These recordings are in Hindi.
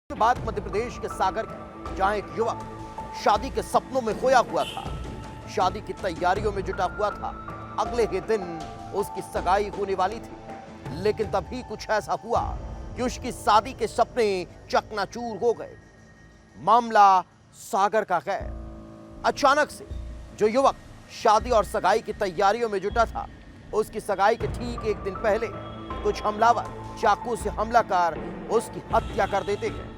बात मध्य प्रदेश के सागर की, जहां एक युवक शादी के सपनों में खोया हुआ था, शादी की तैयारियों में जुटा हुआ था। अगले ही दिन उसकी सगाई होने वाली थी, लेकिन तभी कुछ ऐसा हुआ कि उसकी शादी के सपने चकनाचूर हो गए। मामला सागर का है। अचानक से जो युवक शादी और सगाई की तैयारियों में जुटा था, उसकी सगाई के ठीक एक दिन पहले कुछ हमलावर चाकू से हमला कर उसकी हत्या कर देते हैं।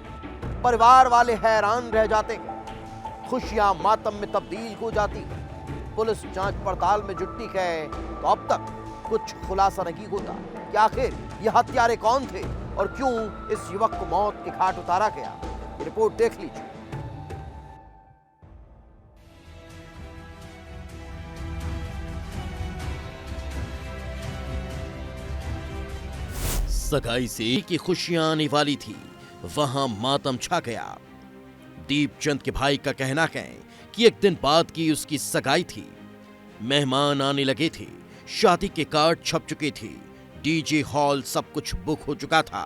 परिवार वाले हैरान रह जाते हैं, खुशियां मातम में तब्दील हो जाती हैं। पुलिस जांच पड़ताल में जुटी है, तो अब तक कुछ खुलासा नहीं होता कि आखिर ये हत्यारे कौन थे और क्यों इस युवक को मौत के घाट उतारा गया। ये रिपोर्ट देख लीजिए। सगाई से की खुशियां आने वाली थी, वहां मातम छा गया। दीपचंद के भाई का कहना है कि एक दिन बाद की उसकी सगाई थी। मेहमान आने लगे थे, शादी के कार्ड छप चुके थे, डीजे हॉल सब कुछ बुक हो चुका था।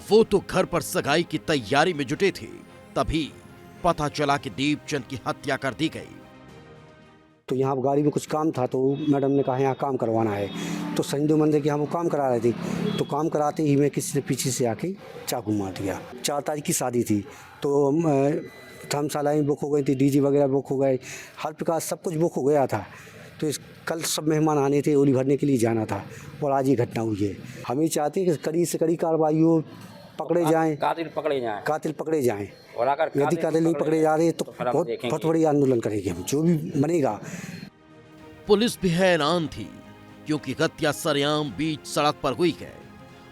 वो तो घर पर सगाई की तैयारी में जुटे थे, तभी पता चला कि दीपचंद की हत्या कर दी गई। तो यहाँ गाड़ी में कुछ काम था, तो मैडम ने कहा यहाँ काम करवाना है, तो संजू मंदिर के हम वो काम करा रहे थे। तो काम कराते ही मैं किसी ने पीछे से आके चाकू मार दिया। 4 तारीख की शादी थी, तो धर्मशाला में बुक हो गई थी, डीजे वगैरह बुक हो गए, हर प्रकार सब कुछ बुक हो गया था। तो कल सब मेहमान आने थे, ओली भरने के लिए जाना था, और आज ये घटना हुई है। हम ये चाहते हैं कि कड़ी से कड़ी कार्रवाई हो, पकड़े जाएं, कातिल पकड़े जाएं। और अगर यदि कातिल नहीं पकड़े जा रहे तो बहुत बड़ी आंदोलन करेंगे हम, जो भी बनेगा। पुलिस भी हैरान थी, क्योंकि हत्या सरेआम बीच सड़क पर हुई है।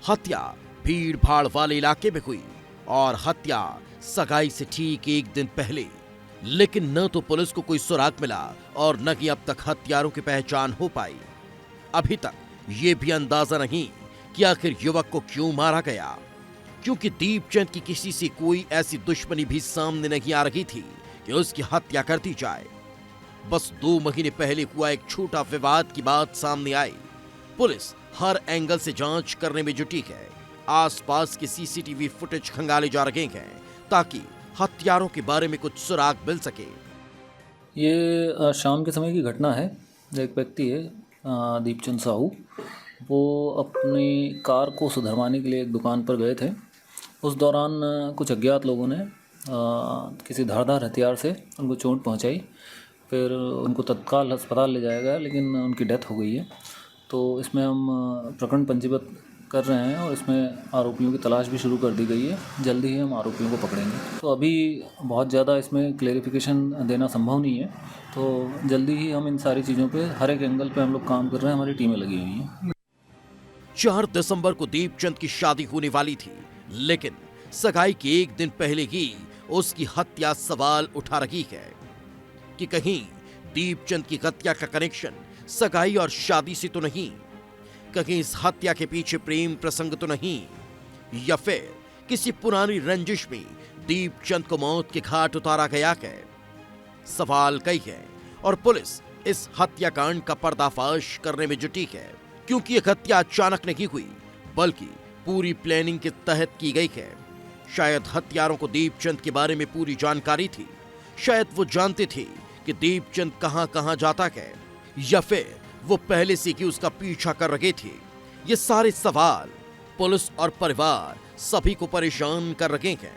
हत्या भीड़ भाड़ वाले इलाके में हुई, और हत्या सगाई से ठीक एक दिन पहले। लेकिन न तो पुलिस को कोई सुराग मिला और न ही अब तक हत्यारों की पहचान हो पाई। अभी तक ये भी अंदाजा नहीं कि आखिर युवक को क्यों मारा गया, क्योंकि दीपचंद की किसी से कोई ऐसी दुश्मनी भी सामने नहीं आ रही थी कि उसकी हत्या कर दी जाए। बस 2 महीने पहले हुआ एक छोटा विवाद की बात सामने आई। पुलिस हर एंगल से जांच करने में जुटी है। आसपास के सीसीटीवी फुटेज खंगाले जा रहे हैं, ताकि हत्यारों के बारे में कुछ सुराग मिल सके। ये शाम के समय की घटना है। एक व्यक्ति है, दीपचंद साहू, वो अपनी कार को सुधरवाने के लिए एक दुकान पर गए थे। उस दौरान कुछ अज्ञात लोगों ने किसी धारदार हथियार से उनको चोट पहुंचाई। फिर उनको तत्काल अस्पताल ले जाया गया, लेकिन उनकी डेथ हो गई है। तो इसमें हम प्रकरण पंजीबद्ध कर रहे हैं, और इसमें आरोपियों की तलाश भी शुरू कर दी गई है। जल्दी ही हम आरोपियों को पकड़ेंगे। तो अभी बहुत ज़्यादा इसमें क्लेरिफिकेशन देना संभव नहीं है, तो जल्दी ही हम इन सारी चीज़ों पे हर एक एंगल पे हम लोग काम कर रहे हैं। हमारी टीमें लगी हुई हैं। 4 दिसंबर को दीपचंद की शादी होने वाली थी, लेकिन सगाई के एक दिन पहले ही उसकी हत्या सवाल उठा रही है कि कहीं दीपचंद की हत्या का कनेक्शन सगाई और शादी से तो नहीं, कहीं इस हत्या के पीछे प्रेम प्रसंग तो नहीं, या फिर किसी पुरानी रंजिश में दीपचंद को मौत के घाट उतारा गया है। सवाल कई है, और पुलिस इस हत्याकांड का पर्दाफाश करने में जुटी है, क्योंकि यह हत्या अचानक नहीं हुई, बल्कि पूरी प्लानिंग के तहत की गई है। शायद हत्यारों को दीपचंद के बारे में पूरी जानकारी थी, शायद वो जानते थे कि दीपचंद कहां-कहां जाता है, या फिर वो पहले से ही उसका पीछा कर रहे थे। ये सारे सवाल पुलिस और परिवार सभी को परेशान कर रहे हैं।